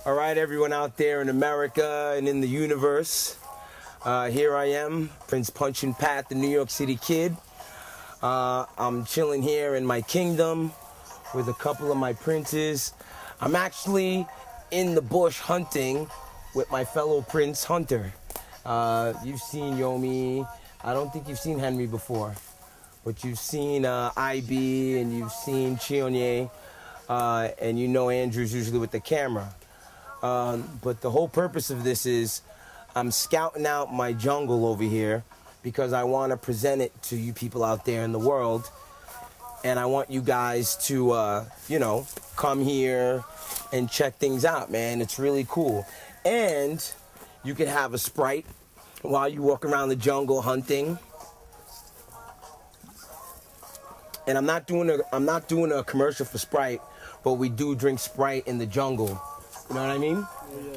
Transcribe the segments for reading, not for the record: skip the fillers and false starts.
All right, everyone out there in America and in the universe. Here I am, Prince Punchin Pat, the New York City kid. I'm chilling here in my kingdom with a couple of my princes. I'm actually in the bush hunting with my fellow prince hunter. You've seen Yomi. I don't think you've seen Henry before, but you've seen IB and you've seen Chionye, and you know Andrew's usually with the camera. But the whole purpose of this is I'm scouting out my jungle over here because I want to present it to you people out there in the world. And I want you guys to, you know, come here and check things out, man. It's really cool. And you can have a Sprite while you walk around the jungle hunting. And I'm not doing a commercial for Sprite, but we do drink Sprite in the jungle. You know what I mean?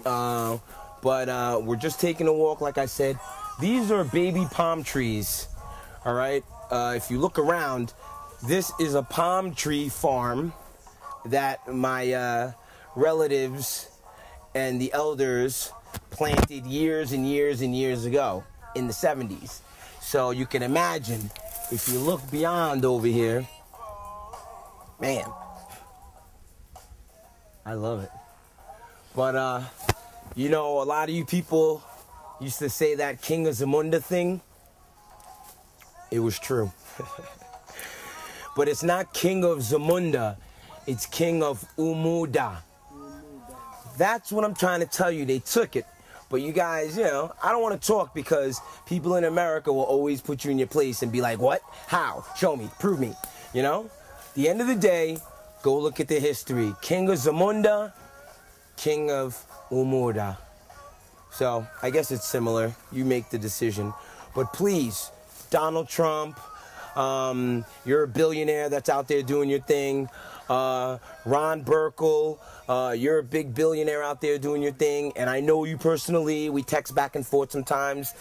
Yeah. But we're just taking a walk, like I said. These are baby palm trees, all right? If you look around, this is a palm tree farm that my relatives and the elders planted years and years and years ago in the 70s. So you can imagine, if you look beyond over here, man, I love it. But, you know, a lot of you people used to say that King of Zamunda thing. It was true. But it's not King of Zamunda. It's King of Umuda. That's what I'm trying to tell you. They took it. But you guys, you know, I don't want to talk because people in America will always put you in your place and be like, what? How? Show me. Prove me. You know? At the end of the day, go look at the history. King of Zamunda, King of Umuda. So, I guess it's similar. You make the decision. But please, Donald Trump, you're a billionaire that's out there doing your thing. Ron Burkle, you're a big billionaire out there doing your thing. And I know you personally. We text back and forth sometimes.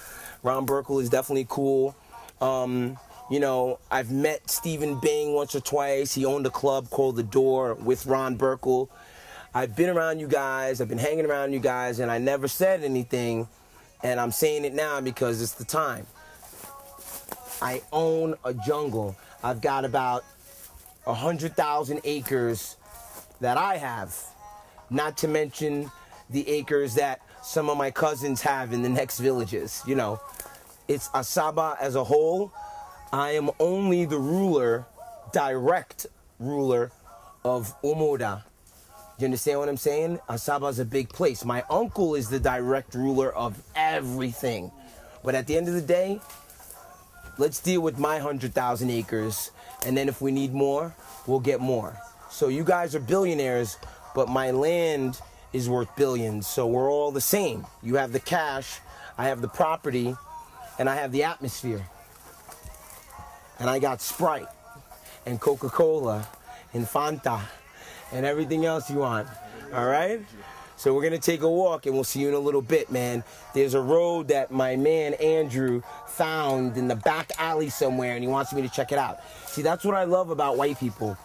Ron Burkle is definitely cool. You know, I've met Stephen Bing once or twice. He owned a club called The Door with Ron Burkle. I've been around you guys, I've been hanging around you guys, and I never said anything, and I'm saying it now because it's the time. I own a jungle. I've got about 100,000 acres that I have, not to mention the acres that some of my cousins have in the next villages. You know, it's Asaba as a whole. I am only the ruler, direct ruler of Umuda. You understand what I'm saying? Asaba is a big place. My uncle is the direct ruler of everything. But at the end of the day, let's deal with my 100,000 acres. And then if we need more, we'll get more. So you guys are billionaires, but my land is worth billions. So we're all the same. You have the cash, I have the property, and I have the atmosphere. And I got Sprite and Coca-Cola and Fanta and everything else you want, all right? So we're gonna take a walk and we'll see you in a little bit, man. There's a road that my man Andrew found in the back alley somewhere and he wants me to check it out. See, that's what I love about white people.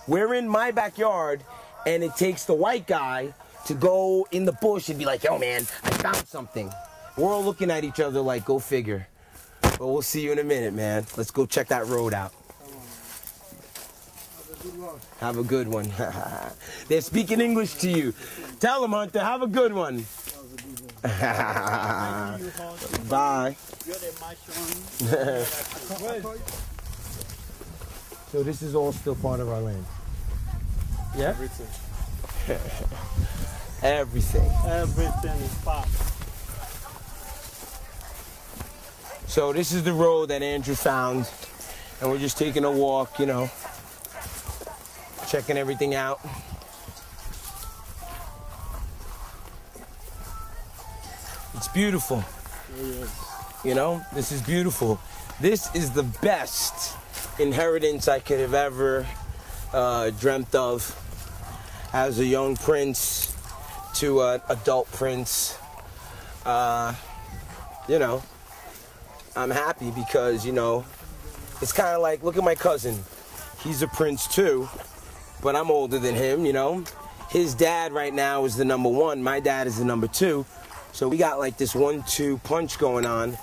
We're in my backyard and it takes the white guy to go in the bush and be like, yo, man, I found something. We're all looking at each other like, go figure. But we'll see you in a minute, man. Let's go check that road out. Have a good one. They're speaking English to you. Tell them, Hunter, have a good one. Bye. So this is all still part of our land? Yeah? Everything. Everything. Everything is part. So this is the road that Andrew found. And we're just taking a walk, you know. Checking everything out. It's beautiful. You know, this is beautiful. This is the best inheritance I could have ever dreamt of as a young prince to an adult prince. You know, I'm happy because, you know, it's kind of like, look at my cousin. He's a prince too. But I'm older than him, you know. his dad right now is the number 1. My dad is the number 2. So we got like this 1-2 punch going on.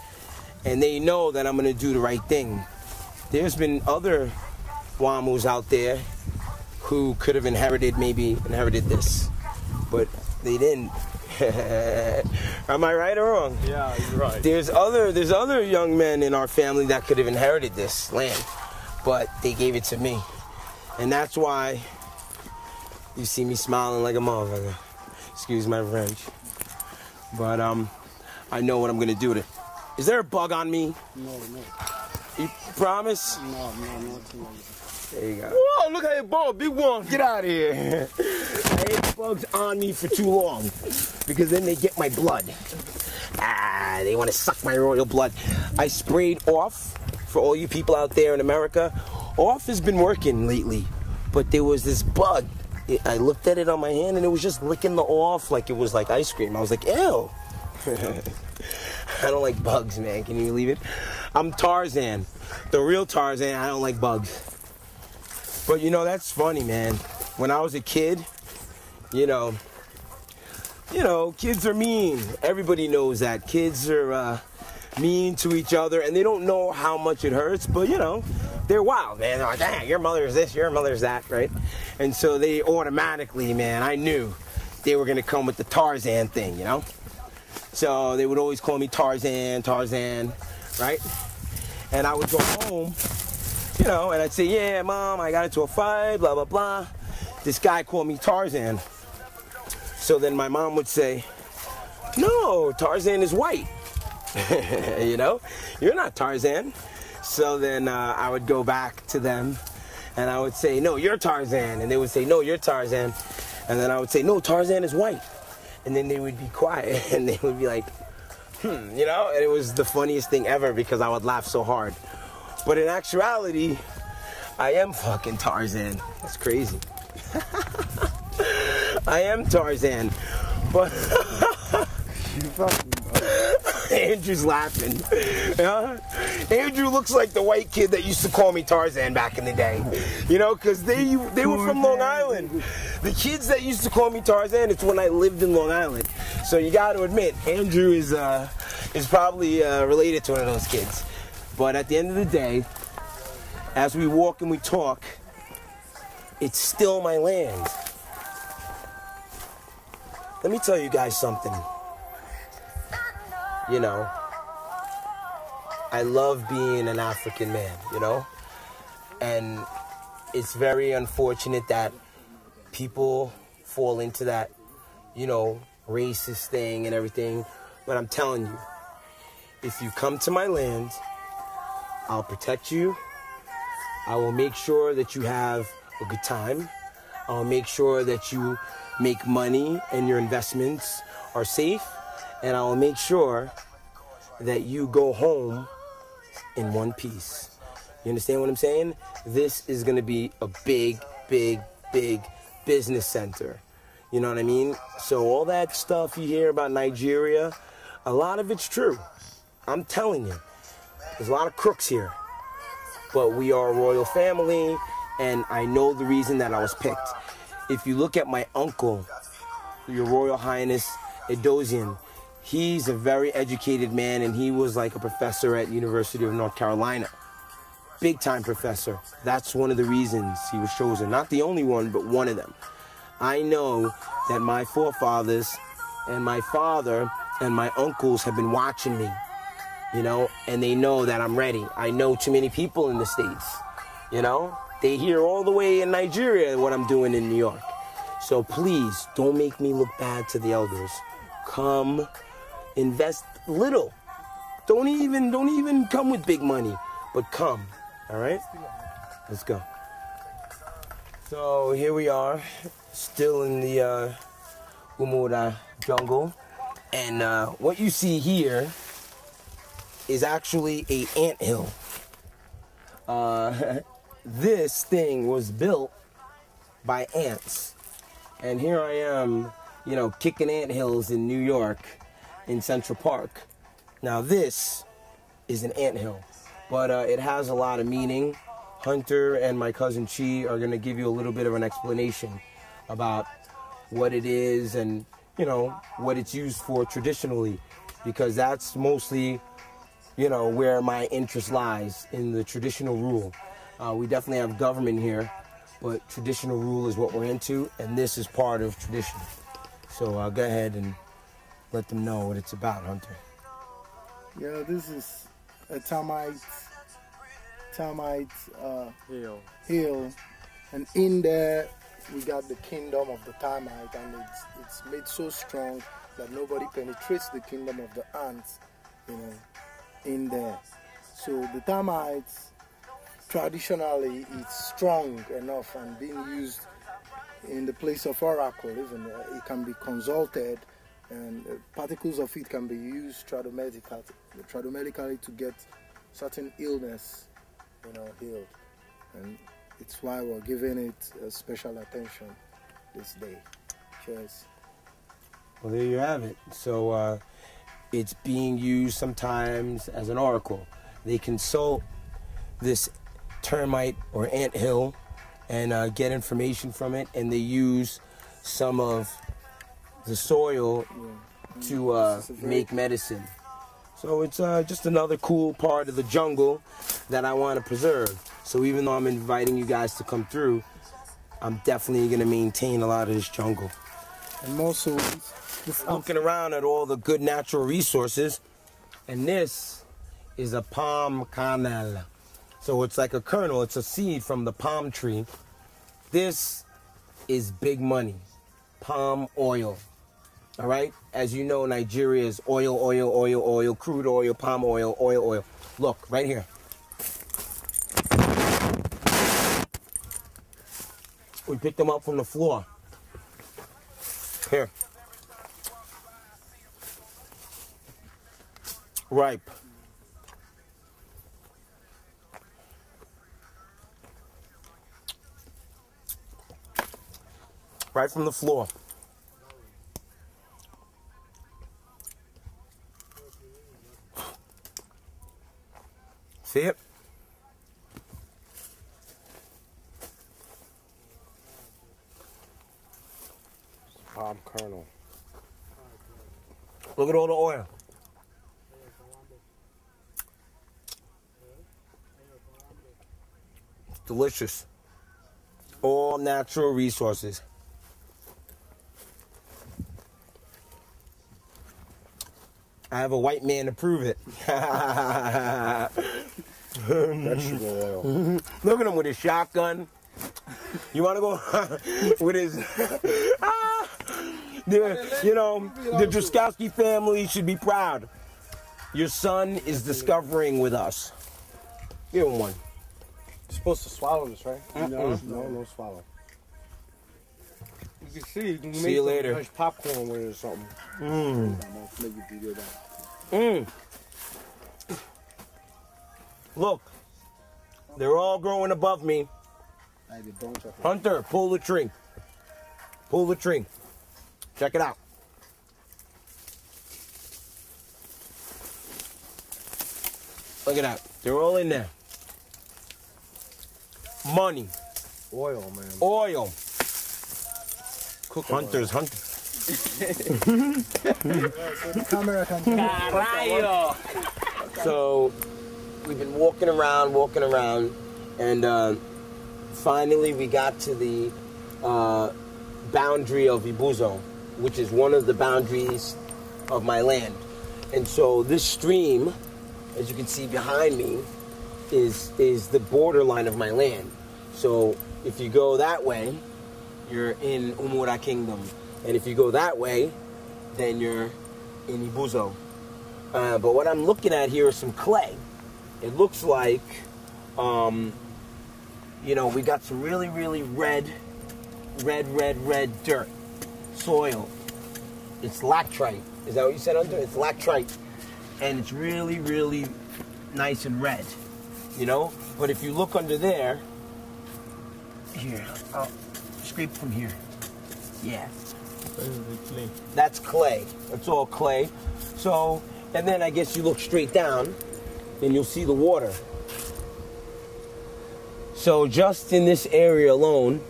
And they know that I'm going to do the right thing. There's been other Wamus out there who could have inherited this. But they didn't. Am I right or wrong? Yeah, you're right. There's other young men in our family that could have inherited this land. But they gave it to me. And that's why you see me smiling like a motherfucker. Excuse my French. But I know what I'm gonna do with it. Is there a bug on me? No. You promise? No, not too. There you go. Whoa, look at that bug, big one. Get out of here. I hate bugs on me for too long because then they get my blood. They want to suck my royal blood. I sprayed off for all you people out there in America. Off has been working lately, but there was this bug. I looked at it on my hand and it was just licking the off like it was like ice cream. I was like, ew. I don't like bugs, man. Can you believe it? I'm Tarzan. The real Tarzan. I don't like bugs. But you know, that's funny, man. When I was a kid, you know, kids are mean. Everybody knows that. Kids are mean to each other and they don't know how much it hurts, but you know, they're wild, man. They're like, dang, your mother is this, your mother's that, right? And so they automatically, man, I knew they were gonna come with the Tarzan thing, you know? So they would always call me Tarzan, right? And I would go home, you know, and I'd say, yeah, Mom, I got into a fight, blah, blah, blah. This guy called me Tarzan. So then my mom would say, no, Tarzan is white. You know, you're not Tarzan. So then I would go back to them and I would say, no, you're Tarzan. And they would say, no, you're Tarzan. And then I would say, no, Tarzan is white. And then they would be quiet and they would be like, you know, and it was the funniest thing ever because I would laugh so hard. But in actuality, I am fucking Tarzan. That's crazy. I am Tarzan. But You fucking Andrew's laughing. Yeah? Andrew looks like the white kid that used to call me Tarzan back in the day. You know, because they were from Long Island. The kids that used to call me Tarzan, it's when I lived in Long Island. So you got to admit, Andrew is probably related to one of those kids. But at the end of the day, as we walk and we talk, it's still my land. Let me tell you guys something. You know, I love being an African man, you know? And it's very unfortunate that people fall into that, you know, racist thing and everything. But I'm telling you, if you come to my land, I'll protect you. I will make sure that you have a good time. I'll make sure that you make money and your investments are safe. And I will make sure that you go home in one piece. You understand what I'm saying? This is going to be a big, big, big business center. You know what I mean? So all that stuff you hear about Nigeria, a lot of it's true. I'm telling you. There's a lot of crooks here. But we are a royal family, and I know the reason that I was picked. If you look at my uncle, Your Royal Highness Edozian, he's a very educated man, and he was like a professor at University of North Carolina. Big time professor. That's one of the reasons he was chosen. Not the only one, but one of them. I know that my forefathers and my father and my uncles have been watching me, you know, and they know that I'm ready. I know too many people in the States, you know. They hear all the way in Nigeria what I'm doing in New York. So please, don't make me look bad to the elders. Come, invest little. Don't even come with big money, but come, all right? Let's go. So here we are, still in the Umura jungle. And what you see here is actually an anthill. This thing was built by ants. And here I am, you know, kicking anthills in New York in Central Park. Now this is an anthill, but it has a lot of meaning. Hunter and my cousin Chi are going to give you a little bit of an explanation about what it is and, you know, what it's used for traditionally, because that's mostly, you know, where my interest lies, in the traditional rule. We definitely have government here, but traditional rule is what we're into, and this is part of tradition. So I'll go ahead and let them know what it's about, Hunter. Yeah, this is a termite hill, and in there we got the kingdom of the termite, and it's made so strong that nobody penetrates the kingdom of the ants, you know, in there. So the termites traditionally it's strong enough and being used in the place of oracle. Even it can be consulted, and particles of it can be used tradomedically to get certain illness, you know, healed. And it's why we're giving it special attention this day. Cheers. Well, there you have it. So it's being used sometimes as an oracle. They consult this termite or anthill and get information from it, and they use some of the soil to make medicine. So it's just another cool part of the jungle that I want to preserve. So even though I'm inviting you guys to come through, I'm definitely going to maintain a lot of this jungle. And also, looking around at all the good natural resources, and this is a palm kernel. So it's like a kernel, it's a seed from the palm tree. This is big money, palm oil. All right, as you know, Nigeria is oil, oil, oil, oil, crude oil, palm oil, oil, oil. Look, right here. We picked them up from the floor. Here. Ripe. Right from the floor. See it? Palm kernel. Look at all the oil. Delicious. All natural resources. I have a white man to prove it. Vegetable oil. Look at him with his shotgun. You want to go with his... You know, the Druskowski family should be proud. Your son is discovering with us. Give him one. You're supposed to swallow this, right? No swallow. You can see. You can See you later. Nice popcorn with it or something. Look, they're all growing above me. Hunter, pull the tree. Pull the tree. Check it out. Look at that. They're all in there. Money. Oil, man. Oil. Cooking Hunter's oil. hunting. So we've been walking around, and finally we got to the boundary of Ibuzo, which is one of the boundaries of my land. And so this stream, as you can see behind me, is the borderline of my land. So if you go that way, you're in Umura Kingdom. And if you go that way, then you're in Ibuzo. But what I'm looking at here is some clay. It looks like, you know, we got some really, really red dirt, soil. It's latrite. Is that what you said, Hunter? It's latrite. And it's really, really nice and red, you know? But if you look under there, here, I'll scrape from here. Yeah. That's clay. That's all clay. So, and then I guess you look straight down, and you'll see the water. So just in this area alone,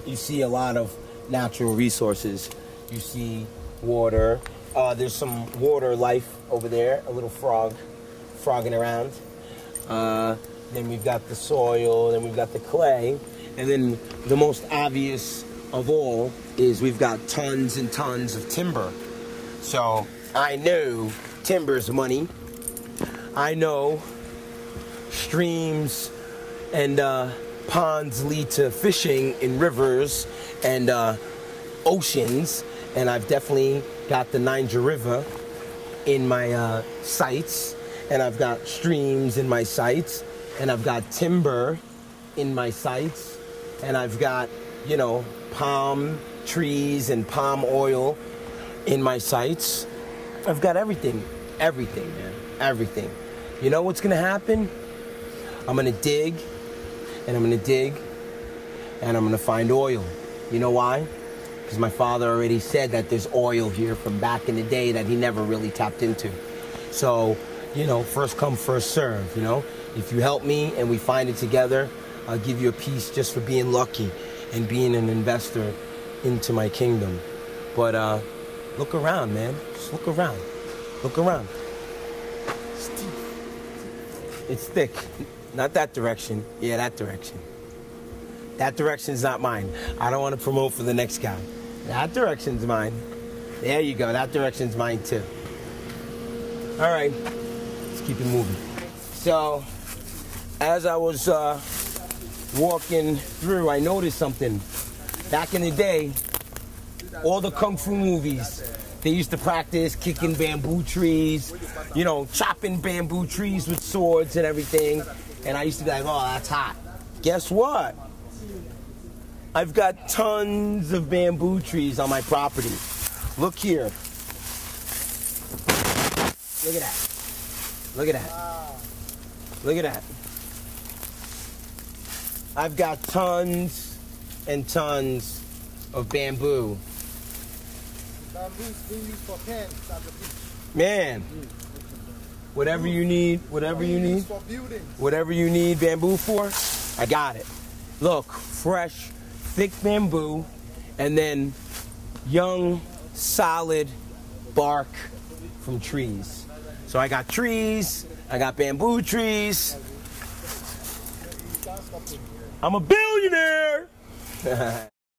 you see a lot of natural resources. You see water. There's some water life over there, a little frog frogging around. Then we've got the soil, then we've got the clay, and then the most obvious of all is we've got tons and tons of timber. So I know timber's money. I know streams and ponds lead to fishing in rivers and oceans, and I've definitely got the Niger River in my sights, and I've got streams in my sights, and I've got timber in my sights, and I've got, you know, palm trees and palm oil in my sights. I've got everything, man, everything. You know what's gonna happen? I'm gonna dig, and I'm gonna dig, and I'm gonna find oil. You know why? Because my father already said that there's oil here from back in the day that he never really tapped into. So, you know, first come, first serve, you know? If you help me and we find it together, I'll give you a piece just for being lucky and being an investor into my kingdom. But look around, man. Just look around. Look around. It's thick. Not that direction. Yeah, that direction. That direction's not mine. I don't want to promote for the next guy. That direction's mine. There you go. That direction's mine too. All right. Let's keep it moving. So, as I was walking through, I noticed something. Back in the day, all the kung fu movies, they used to practice kicking bamboo trees, you know, chopping bamboo trees with swords and everything. And I used to be like, oh, that's hot. Guess what? I've got tons of bamboo trees on my property. Look here. Look at that. Look at that. Look at that. I've got tons and tons of bamboo. Bamboo's being used for pens at the beach. Man, whatever you need, whatever you need bamboo for, I got it. Look, fresh, thick bamboo, and then young, solid bark from trees. So I got trees, I got bamboo trees. I'm a billionaire!